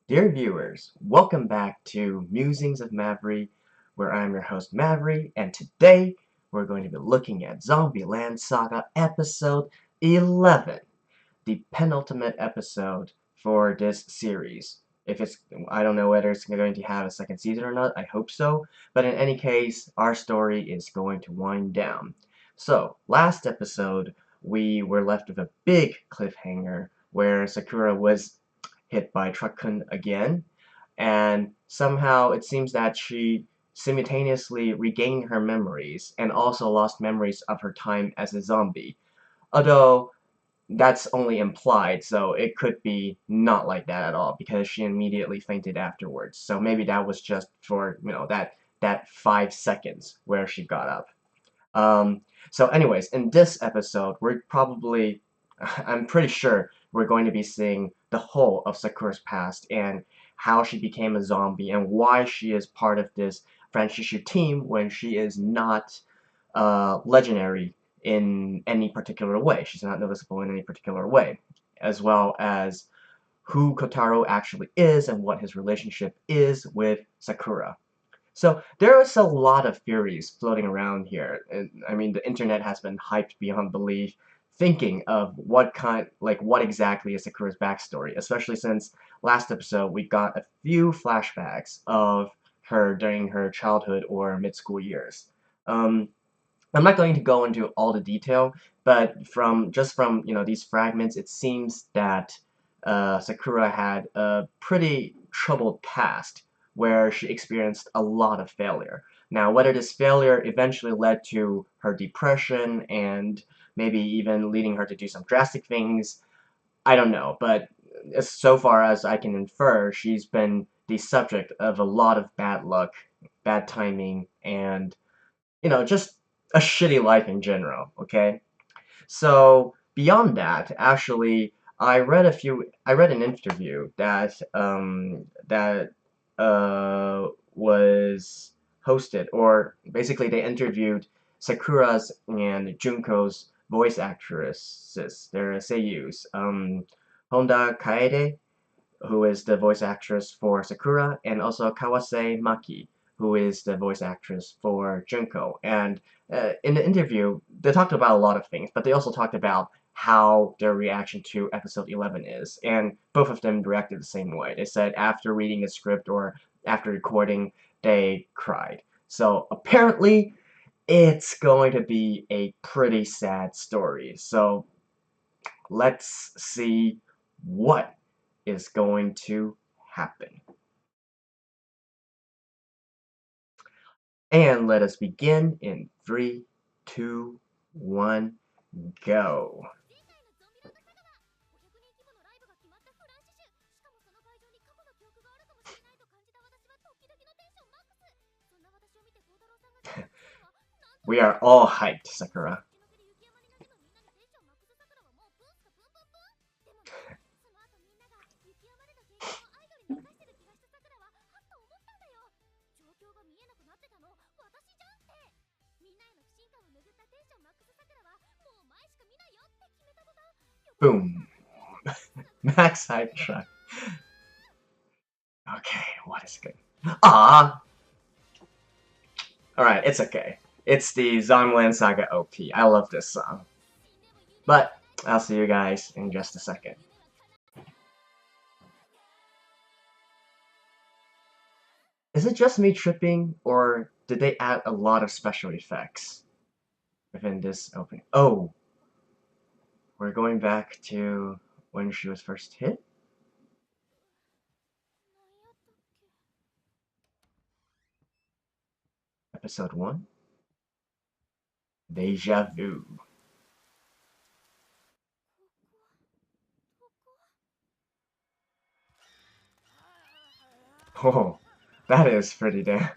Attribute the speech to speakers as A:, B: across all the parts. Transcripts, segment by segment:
A: Dear viewers, welcome back to Musings of Mavry, where I'm your host Mavry, and today we're going to be looking at ZombieLand Saga Episode 11, the penultimate episode for this series. I don't know whether it's going to have a second season or not, I hope so, but in any case, our story is going to wind down. So, last episode, we were left with a big cliffhanger where Sakura was hit by Truckun again, and somehow it seems that she simultaneously regained her memories and also lost memories of her time as a zombie. Although that's only implied, so it could be not like that at all because she immediately fainted afterwards. So maybe that was just for, that 5 seconds where she got up. Um, so anyways, in this episode, we're probably, I'm pretty sure we're going to be seeing the whole of Sakura's past and how she became a zombie and why she is part of this fran team when she is not legendary in any particular way. She's not noticeable in any particular way, as well as who Kotaro actually is and what his relationship is with Sakura. So there is a lot of theories floating around here. And, I mean, the internet has been hyped beyond belief, thinking of what exactly is Sakura's backstory, especially since last episode we got a few flashbacks of her during her childhood or mid-school years. Um, I'm not going to go into all the detail, but from these fragments, it seems that Sakura had a pretty troubled past where she experienced a lot of failure. Now, whether this failure eventually led to her depression and maybe even leading her to do some drastic things, I don't know. But so far as I can infer, she's been the subject of a lot of bad luck, bad timing, and just a shitty life in general, okay? So beyond that, actually, I read an interview that was hosted, or basically they interviewed Sakura's and Junko's voice actresses, their seiyus, Honda Kaede, who is the voice actress for Sakura, and also Kawase Maki, who is the voice actress for Junko. And in the interview, they talked about a lot of things, but they also talked about how their reaction to episode 11 is. And both of them reacted the same way. They said after reading the script or after recording, they cried. So apparently, it's going to be a pretty sad story. So let's see what is going to happen. And let us begin in 3, 2, 1, go. We are all hyped, Sakura. Boom. Max hype truck. Okay, what is good? Ah! Alright, it's okay. It's the ZombieLand Saga OP. I love this song. But, I'll see you guys in just a second. Is it just me tripping, or did they add a lot of special effects within this opening? Oh! We're going back to when she was first hit? Episode 1? Deja Vu. Oh, that is pretty damn.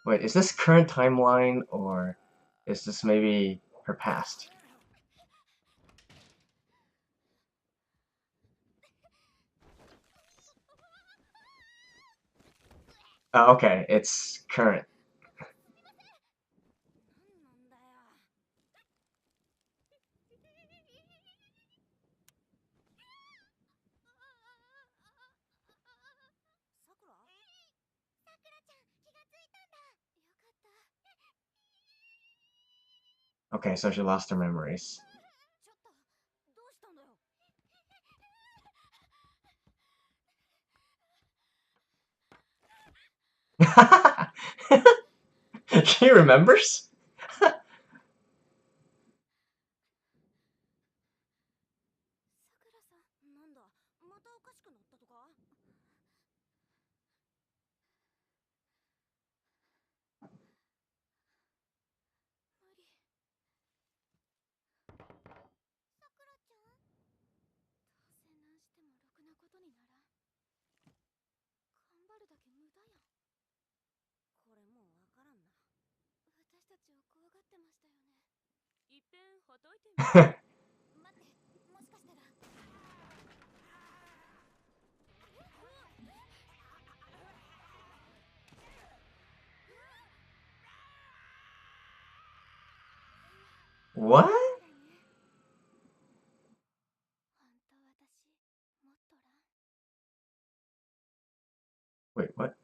A: Wait, is this current timeline, or is this maybe her past? Oh, okay, it's current. Okay, so she lost her memories. She remembers? What? Wait, what?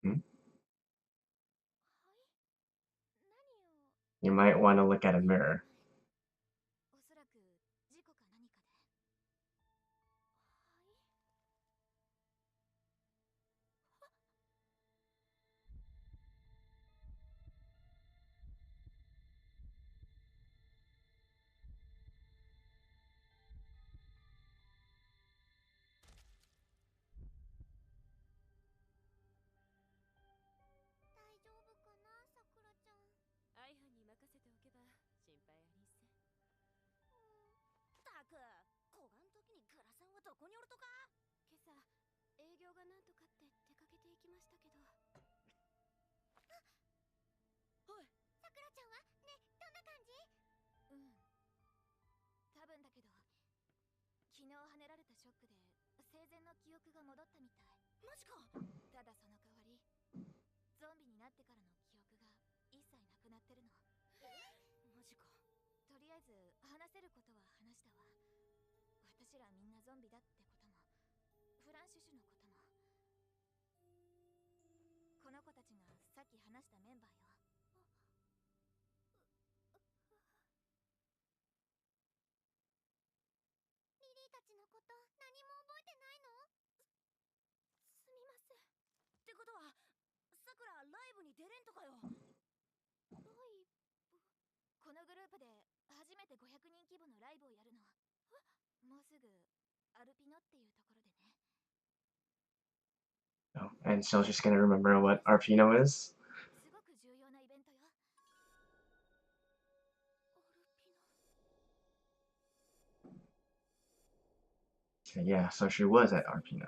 A: Hmm? You might want to look at a mirror. Oh, and so she's gonna remember what Arpino is? Yeah, so she was at Arpino.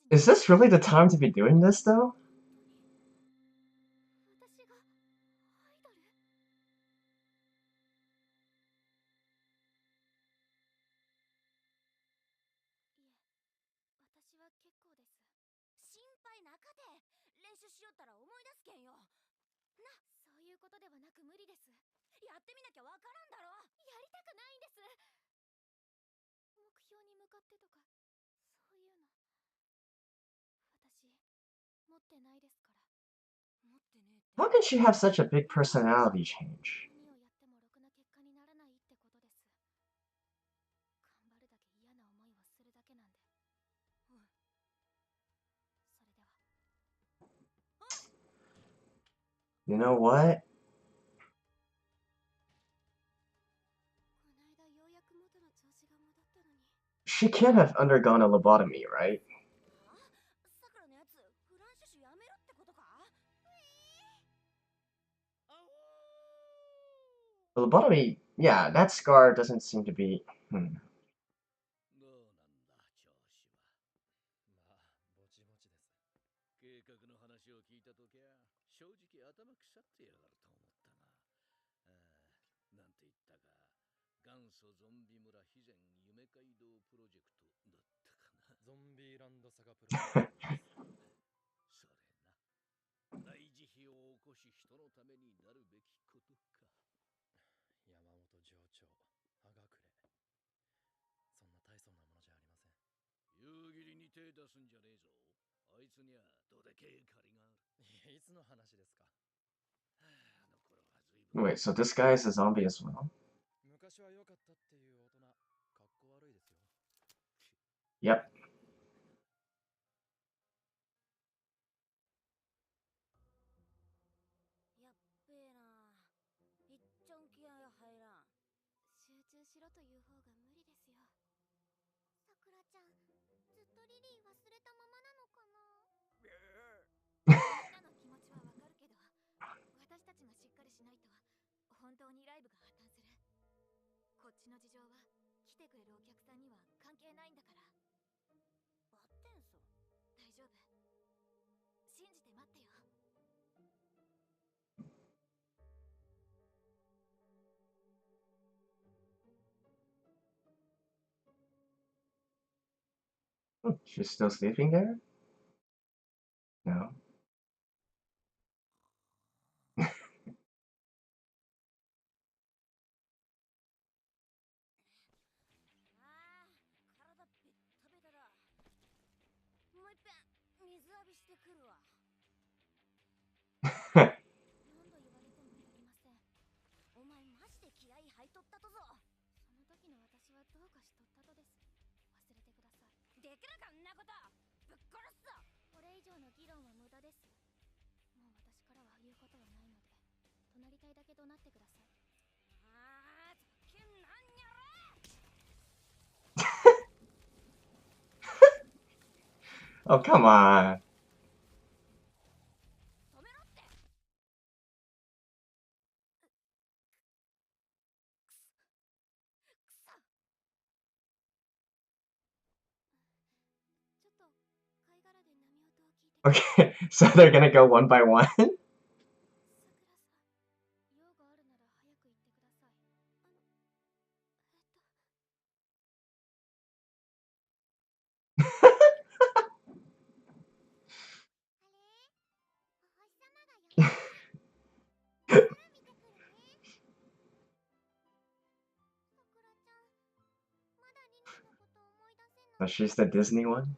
A: Is this really the time to be doing this, though? How can she have such a big personality change? You know what? She can't have undergone a lobotomy, right? A lobotomy, yeah, that scar doesn't seem to be. Hmm.
B: ゾンビランドサガプロジェクトです。それな。大慈悲を起こし人のためになるべきことか。山本上長、あがくれ。そんな大層なものじゃありません。夕霧に手出すんじゃねえぞ。あいつにはどでけえ借りがある。いつの話ですか。
A: Wait, so this guy is a zombie as well?
B: 昔は良かったっていう大人、かっこ悪いですよ。
A: Yep.
C: やっべえな。いっちゃん気合入らん。集中しろという方が無理ですよ。さくらちゃん、ずっとリリー忘れたままなのかな。みんなの気持ちはわかるけど、私たちがしっかりしないと本当にライブが破綻する。こっちの事情は来てくれるお客さんには関係ないんだから。バッテンソ、大丈夫。信じて待ってよ。
A: She's still sleeping there? No.
C: 体ベッタベタだ。もういっぺん水浴びしてくるわ。何度言われてもやりません。お前マジで気合い入っとったとぞ。その時の私はどうかしとったとです。忘れてください。できるかんなこと。ぶっ殺すぞ。これ以上の議論は無駄です。もう私からは言うことはないので、怒鳴りたいだけ怒鳴ってください。ああ、ざけんなんやろ。
A: Oh, come on.
C: 止めろって。くそ。ちょっと貝殻で波音を聞いて。
A: Okay, so they're gonna go one by one?
C: さくらさん、用があるなら早く言ってください。
A: So she's the Disney one?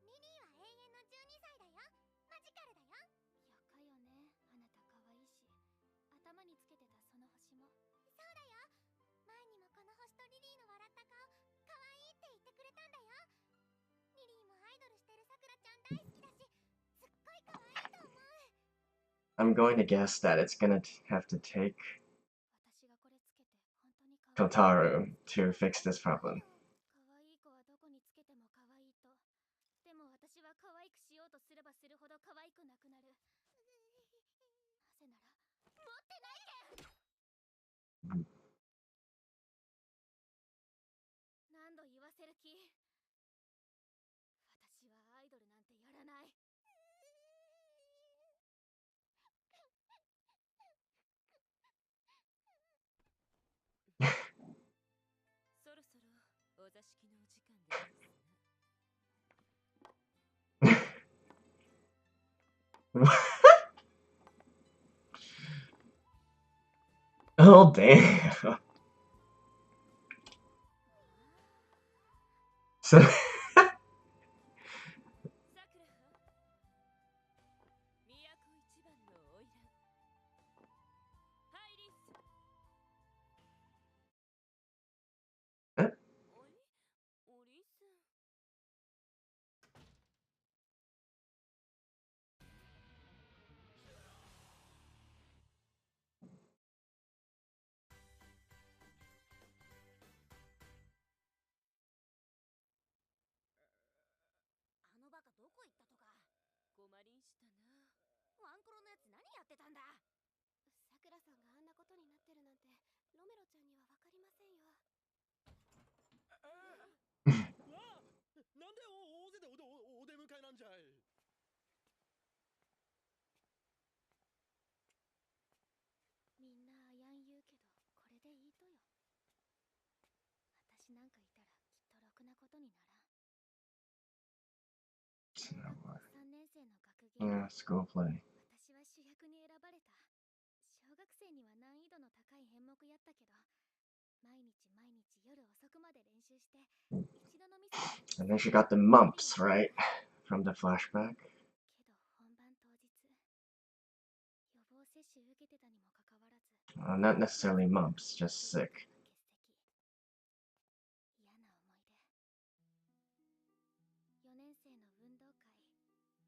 C: リリーは永遠の12歳だよ。マジカルだよ。よかよね。あなた可愛いし、頭につけてたその星も。そうだよ。前にもこの星とリリーの笑った顔、可愛いって言ってくれたんだよ。リリーもアイドルしてるさくらちゃん大好きだし、すっごい可愛いと思う。
A: I'm going to guess that it's gonna have to take
C: 私がこれつけて本当に可愛い。
A: Kotaro to fix this problem.
C: 可愛い子はどこにつけても可愛いと。でも私は可愛くしようとすればするほど可愛くなくなる。なぜなら持ってないけん。何度言わせる気。私はアイドルなんてやらない。そろそろお座敷のお時間です。
A: Oh, damn. So
C: さくら、都一番の花魁ハイリス。
A: え？
C: おりす。ワンコロのやつ何やってたんだ。さくらさんがあんなことになってるなんてロメロちゃんにはわかりませんよ。
B: なんで大勢でお出迎えなんじゃい。
C: みんなあやん言うけどこれでいいとよ。私なんかいたらきっとろくなことにならん。3年生の学芸会、
A: school play.
C: 私は主役に選ばれた。小学生には難易度の高い演目やったけど、毎日夜遅くまで練習して、一度のミスがなく
A: And then she got the mumps, right? From the flashback.
C: けど本番当日、予防接種受けてたにもかかわらず、
A: Not necessarily mumps, just sick.
C: 嫌な思い出。4年生の運動会、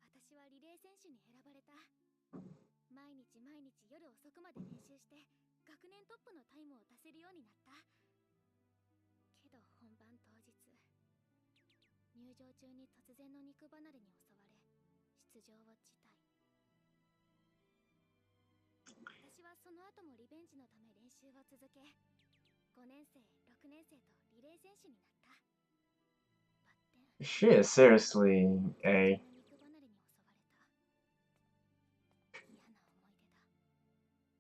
C: 私はリレー選手に選ばれた。毎日夜遅くまで練習して、学年トップのタイムを出せるようになった。けど本番当日、入場中に突然の肉離れに襲われ、出場を辞退。私はその後もリベンジのため練習を続け、5年生、6年生とリレー選手になった。バッテン。
A: She is seriously a...
C: 肉離れに襲われた。嫌な思い出だ。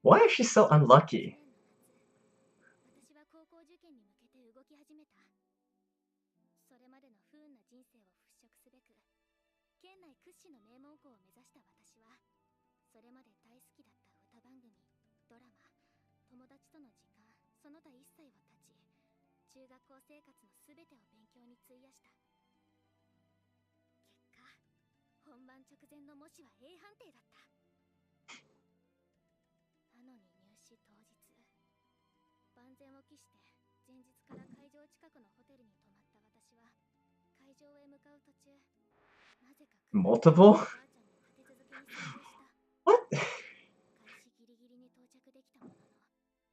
A: Why is she so unlucky?
C: 私は高校受験に向けて動き始めた。それまでの不運な人生を払拭すべく、県内屈指の名門校を目指した私は、それまで大好きだった歌番組、ドラマ、友達との時間、その他一切を断ち、中学校生活の全てを勉強に費やした。結果、本番直前の模試は A 判定だった。なのに入試当日、万全を期して前日から会場近くのホテルに泊まった私は、会場へ向かう途中、なぜか
A: Multiple?
C: おばあちゃんに立て続けに遭遇した。
A: What?
C: 開始ギリギリに到着できたものの、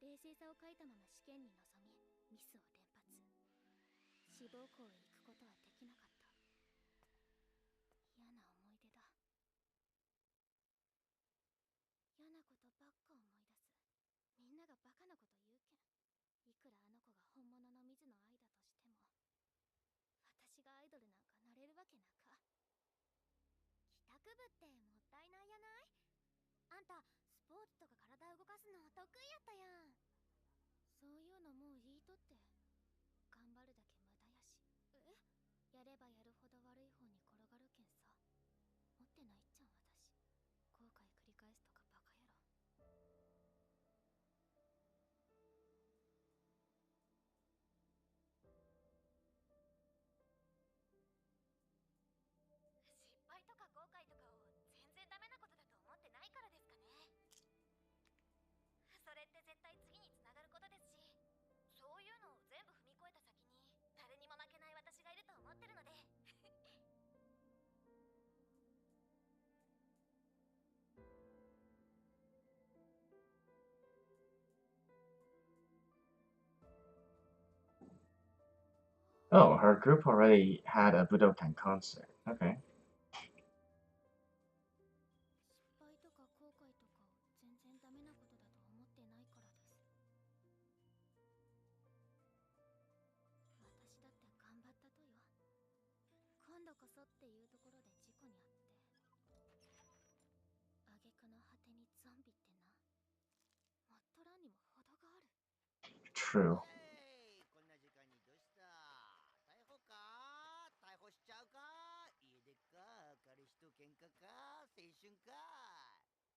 C: 冷静さを欠いたまま試験に臨み、ミスを連発。志望校へ行くことはできなかった。嫌な思い出だ。嫌なことばっか思い出す。みんながバカなこと言うけん。いくらあの子が本物の水野愛だとしても、私がアイドルなんかなれるわけなか。帰宅部ってもったいないやない？あんたスポーツとか体動かすの得意やったやん。そういうのもういいとって。頑張るだけ無駄やし。やればやるほど悪い方に転がるけんさ。持ってないっちゃん私。後悔繰り返すとかバカ野郎。失敗とか後悔とかを全然ダメなことだと思ってないからですかね。それって絶対次につながることですし、そういうのを全部踏み越えた先に誰にも負けない私がいると思ってるので。
A: Oh, her group already had a Budokan concert. Okay.
C: 失敗とか後悔とかを全然ダメなことだと思ってないからです。私だって頑張ったとよ。今度こそっていうところで事故に遭って、挙句の果てにゾンビってな、もっとらんにも程がある。
A: True.
D: こんな時間にどうした？逮捕か？逮捕しちゃうか？家出か？彼氏と喧嘩か？青春か？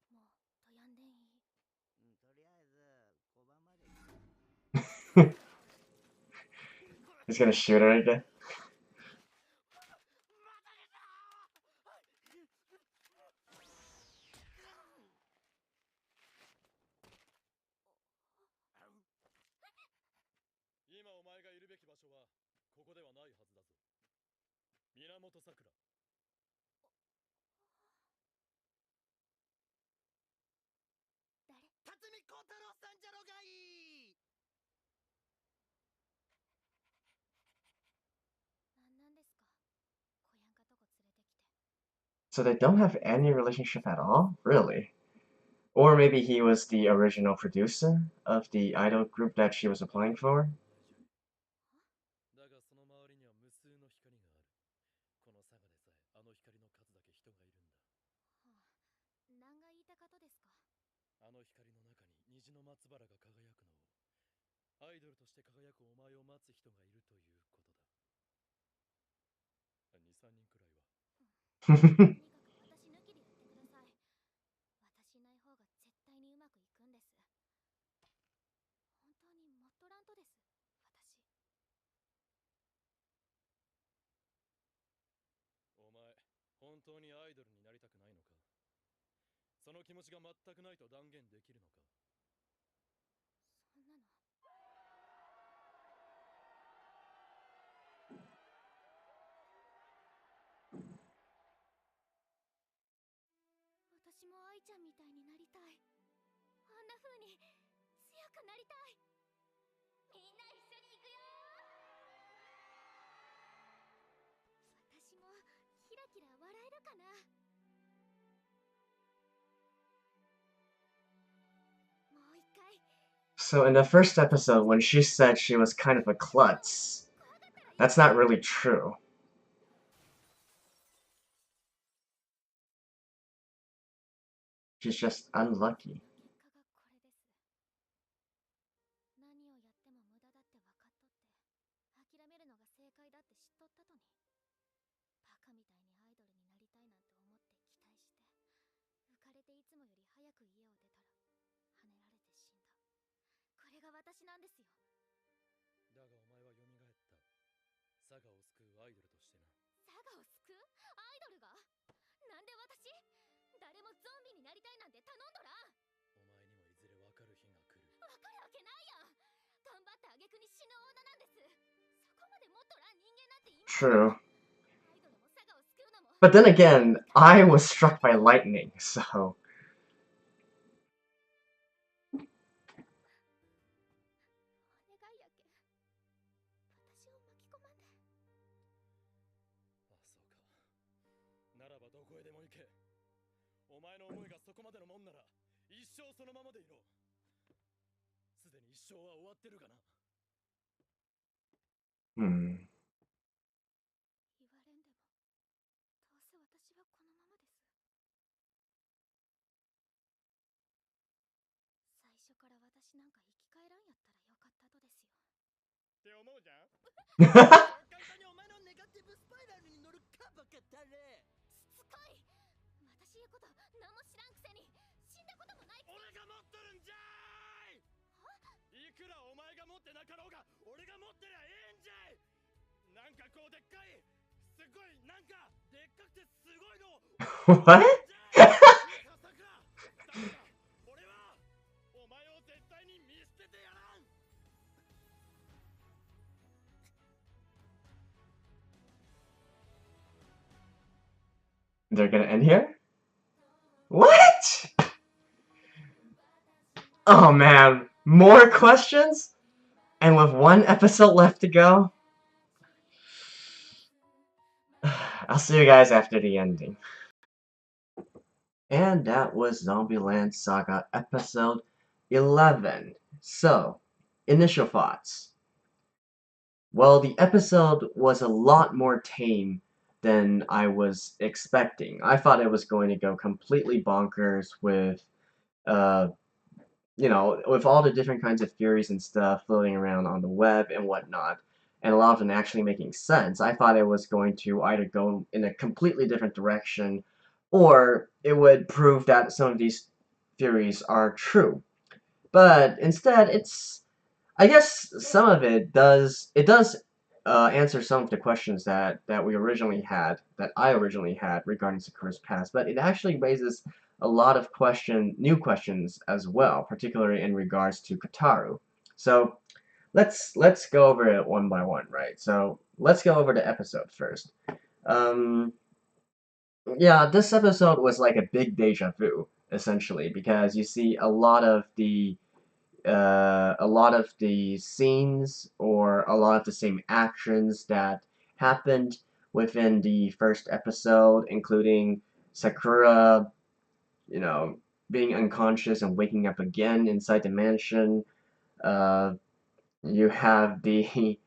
C: もうとやんでんいい。
D: とりあえず交番まで。
A: He's gonna shoot her again.
B: 今お前がいるべき場所はここではないはずだぞ。源さくら。
C: 誰？
D: 辰巳孝太郎さんじゃろがい。
C: なんなんですか？こやんかとこ連れてきて。
A: So they don't have any relationship at all? Really? Or maybe he was the original producer of the idol group that she was applying for?
B: だがその周りには無数の光がある。このサガでさえあの光の数だけ人がいるんだ。
C: 何が言いたかとですか？
B: あの光の中に虹の松原が輝くのを、アイドルとして輝くお前を待つ人がいるということだ。2、3人くらいは。
C: とにかく私抜きでやってください。私いない方が絶対にうまくいくんです。本当にもっとらんとです。私。
B: お前、本当にアイドルになりたくないのか？その気持ちが全くないと断言できるのか？
C: そんなの。私も愛ちゃんみたいになりたい。あんな風に強くなりたい。みんな一緒に行くよ。私もキラキラ笑えるかな。もう一回。
A: So in the first episode, when she said she was kind of a klutz, that's not really true. She's just unlucky.
C: 結果がこれです。何をやっても無駄だって分かっとって、諦めるのが正解だって知っとったとに、バカみたいにアイドルになりたいなんて思って期待して、浮かれていつもより早く家を出たら、跳ねられて死んだ。これが私なんですよ。
B: だがお前は蘇った。サガを救うアイドルとしてな。
C: サガを救うアイドルが？なんで私？誰もゾンビになりたいなんて頼んどらん。
B: お前にもいずれ分かる日が来る。
C: 分かるわけないやん。頑張った挙句に死ぬ女なんです。そこまでもっとらん人間なんていますか？
A: True.
C: アイドルもサガを救うのも。
A: But then again, I was struck by lightning, so...
C: お願いやけん、私を巻き込まんで。
B: あ、そうか。ならばどこへでも行け。お前の思いがそこまでのもんなら、一生そのままでいろ。すでに一生は終わってるがな。
A: Hmm.
C: 言われんでも、どうせ私はこのままです。最初から私なんか生き返らんやったらよかったとですよ。
B: って思うじゃん。簡単にお前のネガティブスパイラルに乗るかバカだれ。
C: しつこい。私言うこと何も知らんくせに、死んだこともないくせに。
B: 俺が持っとるんじゃーい。いくらお前が持ってなかろうが、俺が持ってりゃええんじゃい。なんかこうでっかい、すごい、なんかでっかくてすごいの。
A: What?
B: 俺はお前を絶対に見捨ててやらん。
A: They're gonna end here? What? Oh man, more questions? And with one episode left to go? I'll see you guys after the ending. And that was ZombieLand Saga episode 11. So, initial thoughts. Well, the episode was a lot more tame than I was expecting. I thought it was going to go completely bonkers with, with all the different kinds of theories and stuff floating around on the web and whatnot, and a lot of them actually making sense. I thought it was going to either go in a completely different direction, or it would prove that some of these theories are true. But instead, I guess some of it does answer some of the questions that I originally had regarding Sakura's past, but it actually raises a lot of new questions as well, particularly in regards to Kataru. So let's go over it one by one, right? So let's go over the episode first. Yeah, this episode was like a big deja vu, essentially, because you see a lot of the scenes or a lot of the same actions that happened within the first episode, including Sakura, being unconscious and waking up again inside the mansion. Uh, you have the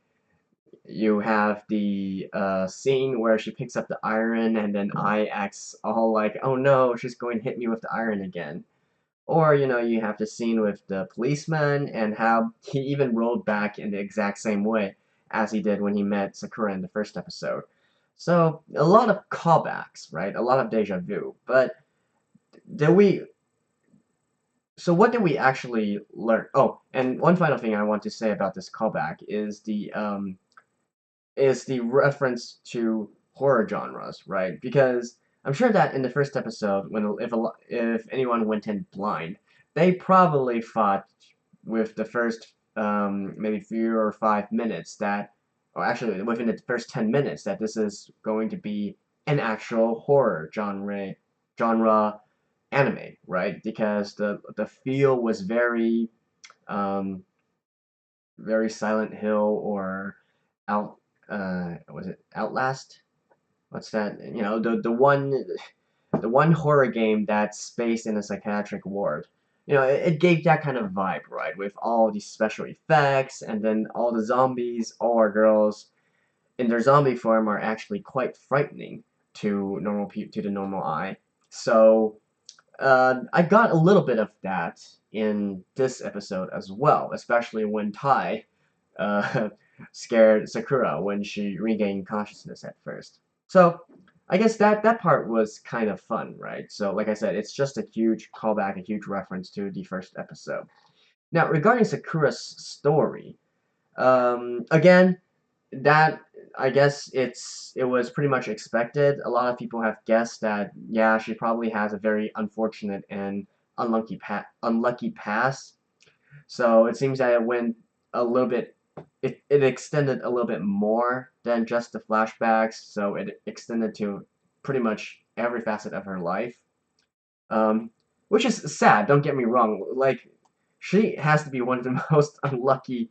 A: scene where she picks up the iron and then I acts all like, oh no, she's going to hit me with the iron again. Or, you have the scene with the policeman and how he even rolled back in the exact same way as he did when he met Sakura in the first episode. So, a lot of callbacks, right? A lot of deja vu. But did we so what did we actually learn? Oh, and one final thing I want to say about this callback is the reference to horror genres, right? Because I'm sure that in the first episode, if anyone went in blind, they probably thought with the first maybe 3 or 5 minutes or actually within the first 10 minutes, that this is going to be an actual horror genre anime, right? Because the feel was um, very Silent Hill or out was it Outlast? What's that? The one horror game that's based in a psychiatric ward. It gave that kind of vibe, right? With all these special effects, and then all the zombies, all our girls in their zombie form are actually quite frightening to the normal eye. So I got a little bit of that in this episode as well, especially when Tai uh, scared Sakura when she regained consciousness at first. So I guess that part was kind of fun, right? So like I said, it's just a huge callback, a huge reference to the first episode. Now regarding Sakura's story, again, that I guess it was pretty much expected. A lot of people have guessed that yeah, she probably has a very unfortunate and unlucky past. So it seems that it went a little bit. It extended a little bit more than just the flashbacks. So it extended to pretty much every facet of her life. Um, which is sad. Don't get me wrong. Like she has to be one of the most unlucky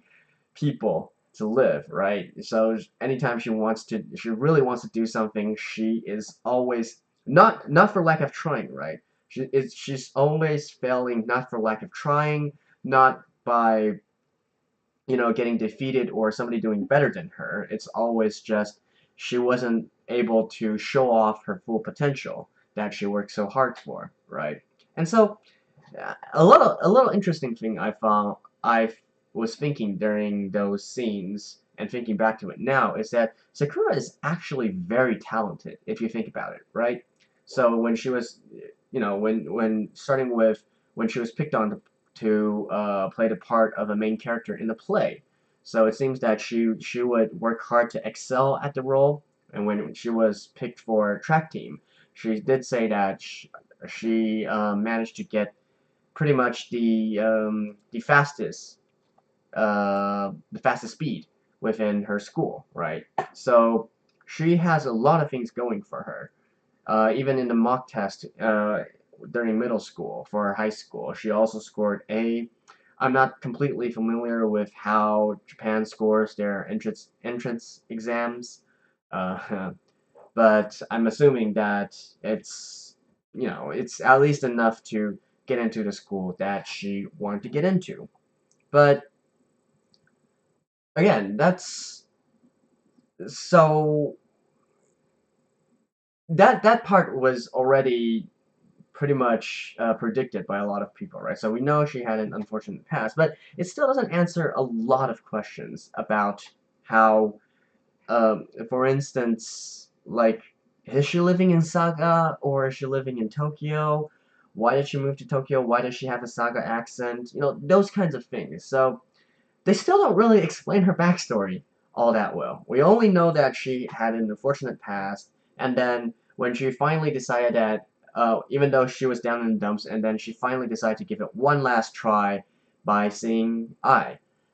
A: people to live, right? So anytime she really wants to do something, she is always not for lack of trying, right? She's always failing, not for lack of trying, not by getting defeated or somebody doing better than her. It's always just she wasn't able to show off her full potential that she worked so hard for, right? And so a little interesting thing I was thinking during those scenes and thinking back to it now is that Sakura is actually very talented if you think about it, right? So when she was, when starting with when she was picked on to play the part of a main character in the play, so it seems that she would work hard to excel at the role, and when she was picked for track team, she did say that she managed to get pretty much the fastest speed within her school, right? So she has a lot of things going for her. Even in the mock test during middle school for high school, she also scored A. I'm not completely familiar with how Japan scores their entrance exams, uh, but I'm assuming that it's at least enough to get into the school that she wanted to get into. But again, that's so that part was already pretty much predicted by a lot of people, right? So we know she had an unfortunate past, but it still doesn't answer a lot of questions about how, for instance, like, is she living in Saga or is she living in Tokyo? Why did she move to Tokyo? Why does she have a Saga accent? Those kinds of things. So they still don't really explain her backstory all that well. We only know that she had an unfortunate past, and then when she finally decided that, even though she was down in the dumps, and then she finally decided to give it one last try by seeing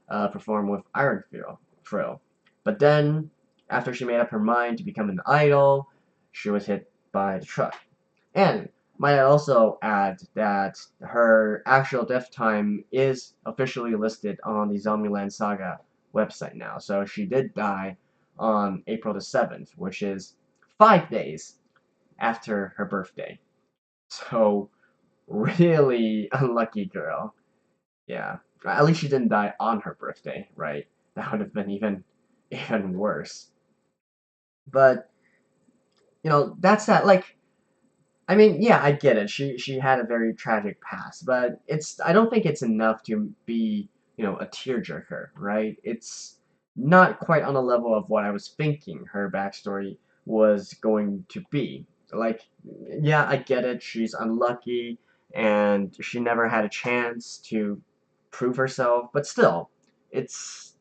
A: perform with Iron Frill. But then, after she made up her mind to become an idol, she was hit by the truck. And might I also add that her actual death time is officially listed on the ZombieLand Saga website now. So she did die on April the 7th, which is 5 days after her birthday. So, really unlucky girl. Yeah. At least she didn't die on her birthday, right? That would have been even worse. But, that's that. Like, I mean, yeah, I get it. She had a very tragic past, but I don't think it's enough to be, a tearjerker, right? It's not quite on the level of what I was thinking her backstory was going to be. Like, yeah, I get it. She's unlucky and she never had a chance to prove herself, but still, it's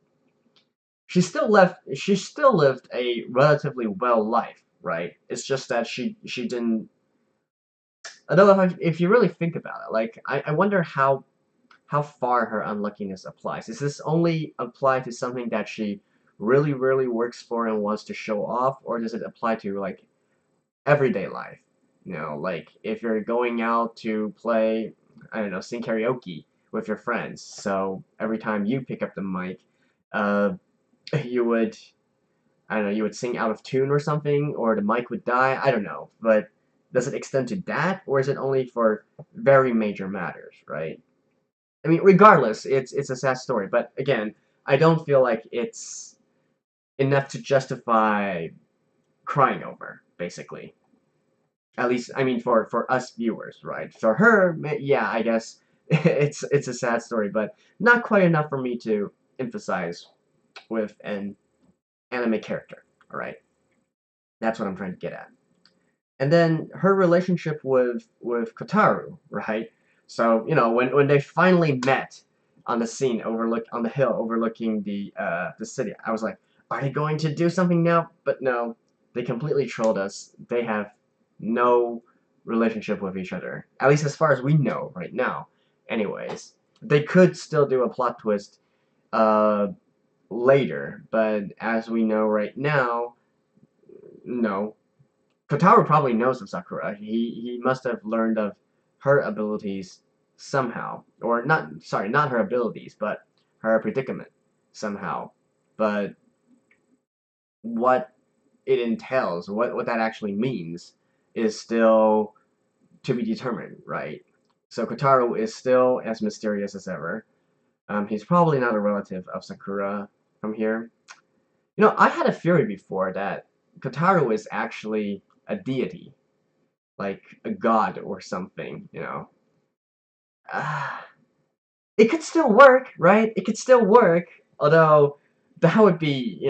A: she still lived a relatively well life, right? It's just that she didn't. Although if you really think about it, like I wonder how far her unluckiness applies. Is this only apply to something that she really works for and wants to show off, or does it apply to like everyday life? Like if you're going out to play, I don't know, sing karaoke with your friends. So every time you pick up the mic, uh, you would, I don't know, you would sing out of tune or something, or the mic would die. I don't know, but does it extend to that, or is it only for very major matters, right? I mean, regardless, it's a sad story, but again, I don't feel like it's enough to justify crying over, basically. At least, I mean, for us viewers, right? For her, yeah, I guess it's a sad story, but not quite enough for me to emphasize with an anime character. All right, that's what I'm trying to get at. And then her relationship with Kotaru, right? So when they finally met on the scene on the hill overlooking the city, I was like, are they going to do something now? But no, they completely trolled us. They have no relationship with each other, at least as far as we know right now. Anyways, they could still do a plot twist uh, later, but as we know right now, no. Kotaro probably knows of Sakura. He must have learned of her abilities somehow, or not. Sorry, not her abilities, but her predicament somehow. But what it entails, what that actually means, is still to be determined, right? So Kotaro is still as mysterious as ever. He's probably not a relative of Sakura from here. I had a theory before that Kotaro is actually a deity, like a god or something. Uh, it could still work, right? It could still work, although that would be,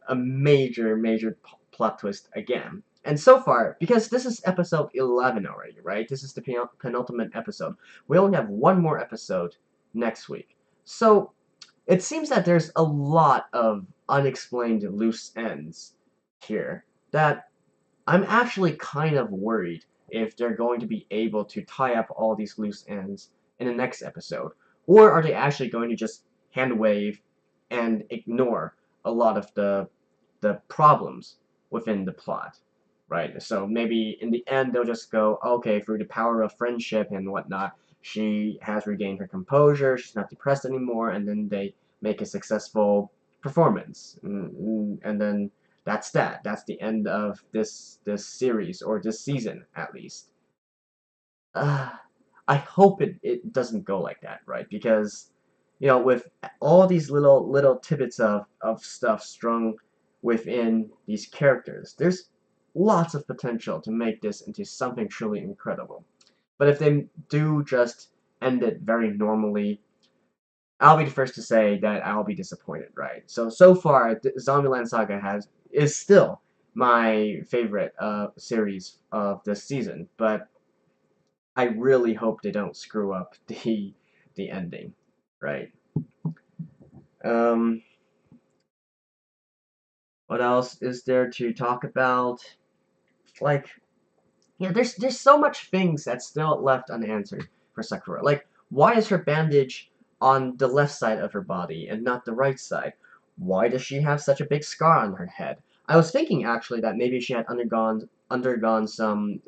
A: a major plot twist again. And so far, because this is episode 11 already, right? This is the penultimate episode. We only have one more episode next week. So it seems that there's a lot of unexplained loose ends here that I'm actually kind of worried if they're going to be able to tie up all these loose ends in the next episode. Or are they actually going to just hand wave and ignore a lot of the problems within the plot, right? So maybe in the end they'll just go, okay, through the power of friendship and whatnot, she has regained her composure, she's not depressed anymore, and then they make a successful performance. And then that's that. That's the end of this series, or this season at least. Uh, I hope it doesn't go like that, right? Because with all these little tidbits of stuff strung within these characters, there's lots of potential to make this into something truly incredible. But if they do just end it very normally, I'll be the first to say that I'll be disappointed, right? So far, Zombieland Saga is still my favorite series of this season, but I really hope they don't screw up the ending, right? Um, what else is there to talk about? Like, yeah, there's so much things that's still left unanswered for Sakura. Like, why is her bandage on the left side of her body and not the right side? Why does she have such a big scar on her head? I was thinking actually that maybe she had undergone some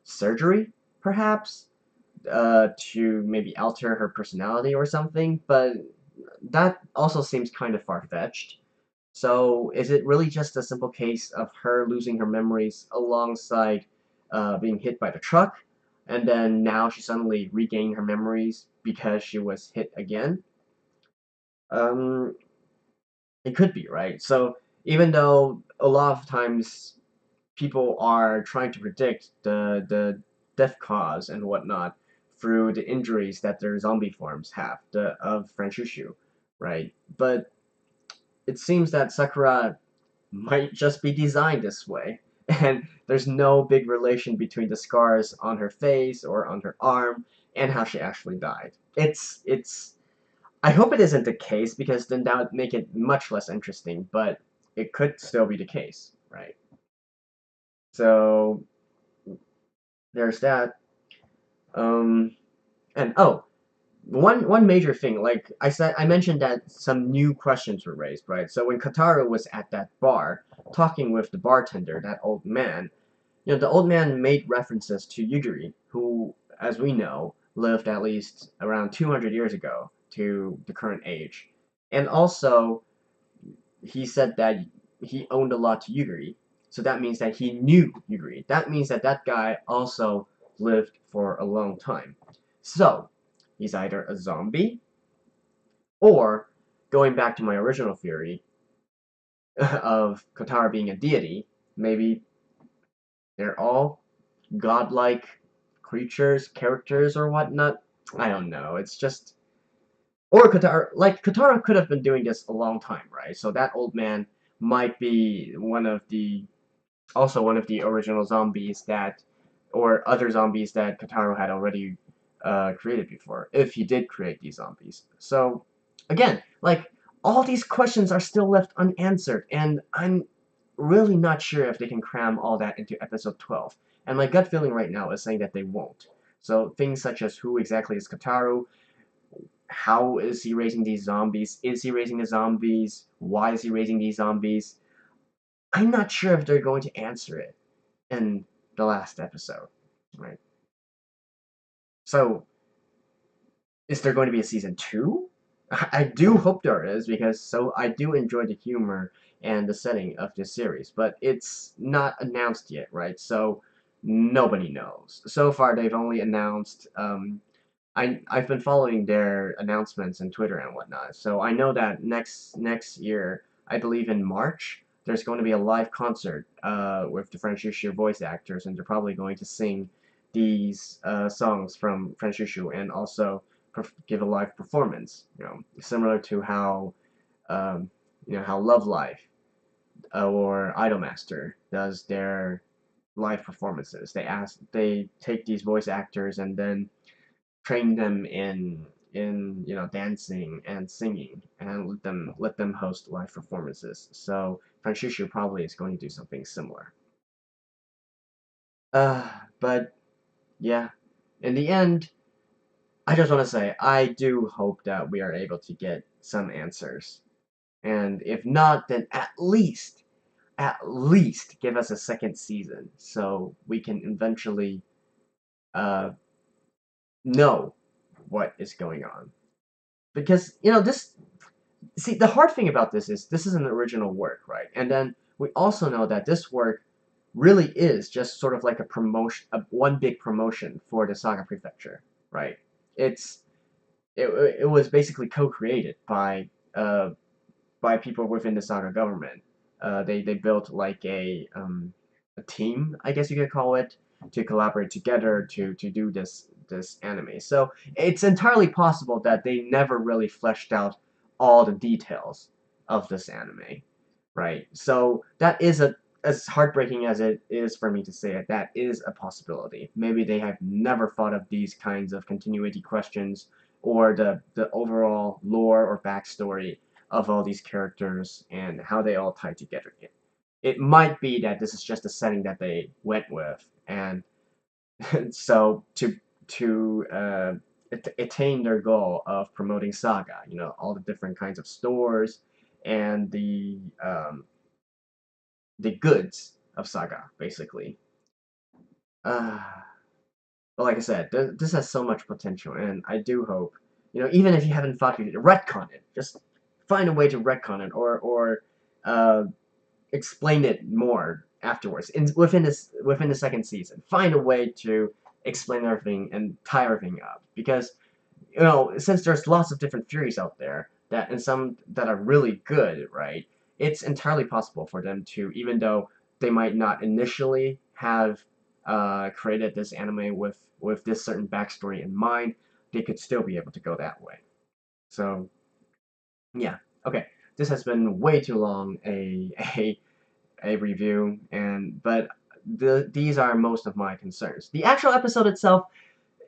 A: surgery, perhaps, to maybe alter her personality or something, but that also seems kind of far-fetched. So is it really just a simple case of her losing her memories alongside being hit by the truck, and then now she suddenly regained her memories because she was hit again. It could be, right? So even though a lot of times people are trying to predict the death cause and whatnot through the injuries that their zombie forms have, of Franshushu, right? But it seems that Sakura might just be designed this way, and there's no big relation between the scars on her face or on her arm and how she actually died. It's I hope it isn't the case, because then that would make it much less interesting, but it could still be the case, right? So there's that. And oh, one major thing, like I mentioned that some new questions were raised, right? So when Kotaro was at that bar talking with the bartender, that old man, the old man made references to Yugiri, who, as we know, lived at least around 200 years ago to the current age. And also, he said that he owned a lot to Yugiri, so that means that he knew Yugiri. That means that that guy also lived for a long time. So, he's either a zombie, or, going back to my original theory of Kotaro being a deity, maybe they're all godlike creatures, characters, or whatnot. I don't know. It's just, or Kotaro could have been doing this a long time, right? So that old man might be also one of the original zombies that, or other zombies that Kotaro had already created before, if he did create these zombies. So, again, like, all these questions are still left unanswered, and I'm really not sure if they can cram all that into episode 12. And my gut feeling right now is saying that they won't. So things such as who exactly is Kotaro, how is he raising these zombies, is he raising the zombies, why is he raising these zombies, I'm not sure if they're going to answer it in the last episode, right? So, is there going to be a season 2? I do hope there is, because I do enjoy the humor and the setting of this series, but it's not announced yet, right? So nobody knows. So far, they've only announced. I've been following their announcements on Twitter and whatnot, so I know that next year, I believe in March, there's going to be a live concert with the Franshushu voice actors, and they're probably going to sing these songs from Franshushu and also give a live performance, similar to how how Love Live or Idolmaster does their live performances. They take these voice actors and then train them in dancing and singing, and let them host live performances. So Franshushu probably is going to do something similar. But yeah, in the end, I just want to say, I do hope that we are able to get some answers. And if not, then at least give us a second season so we can eventually know what is going on. Because, the hard thing about this is an original work, right? And then we also know that this work really is just sort of like a promotion, one big promotion for the Saga Prefecture, right? It was basically co-created by people within the Saga government. They built like a team, I guess you could call it, to collaborate together to do this anime. So it's entirely possible that they never really fleshed out all the details of this anime, right? So that is as heartbreaking as it is for me to say it, that is a possibility. Maybe they have never thought of these kinds of continuity questions, or the overall lore or backstory of all these characters and how they all tie together. It might be that this is just a setting that they went with, and so to attain their goal of promoting Saga, all the different kinds of stores and the goods of Saga, basically. But like I said, this has so much potential, and I do hope, even if you haven't thought of it, retcon it. Just find a way to retcon it, or explain it more afterwards, within the second season. Find a way to explain everything and tie everything up, because since there's lots of different theories out there and some that are really good, right? It's entirely possible for them to, even though they might not initially have created this anime with this certain backstory in mind, they could still be able to go that way. So, yeah. Okay, this has been way too long a review, but these are most of my concerns. The actual episode itself,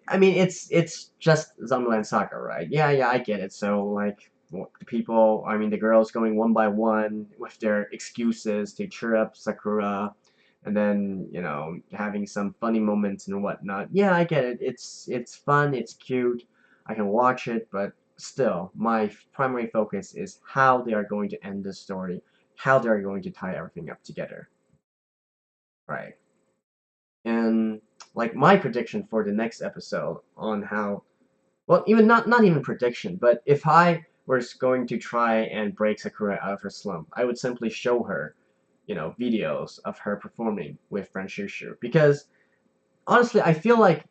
A: I mean, it's just ZombieLand Saga, right? Yeah, I get it. So, like, the girls going one by one with their excuses to cheer up Sakura, and then, having some funny moments and whatnot. Yeah, I get it. It's fun, it's cute, I can watch it, but still, my primary focus is how they are going to end this story, how they are going to tie everything up together. Right. And, like, my prediction for the next episode on how, well, even not even prediction, but if I was going to try and break Sakura out of her slump, I would simply show her, videos of her performing with Fran Shushu. Because, honestly, I feel like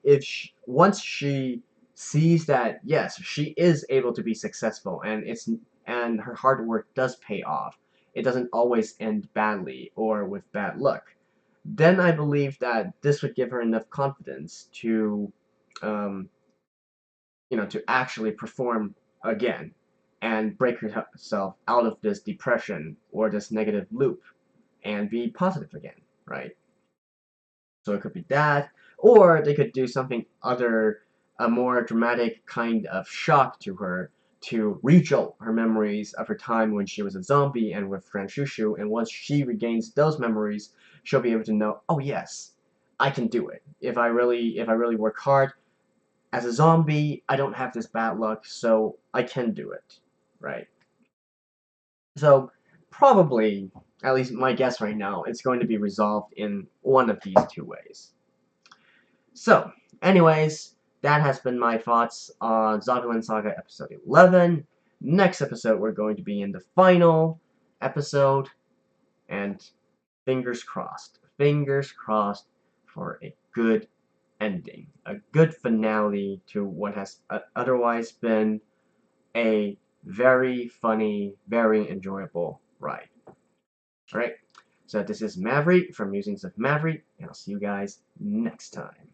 A: once she sees that, yes, she is able to be successful, and her hard work does pay off, it doesn't always end badly or with bad luck, then I believe that this would give her enough confidence to, to actually perform again and break herself out of this depression or this negative loop and be positive again, right? So it could be that, or they could do something other, a more dramatic kind of shock to her to rejolt her memories of her time when she was a zombie and with Fran Shushu, and once she regains those memories, she'll be able to know, oh yes, I can do it. If I really work hard, as a zombie, I don't have this bad luck, so I can do it, right? So, probably, at least my guess right now, it's going to be resolved in one of these two ways. So, anyways, that has been my thoughts on ZombieLand Saga episode 11. Next episode, we're going to be in the final episode, and fingers crossed for a good ending, a good finale to what has otherwise been a very funny, very enjoyable ride. Alright, so this is Maverick from Musings of Maverick, and I'll see you guys next time.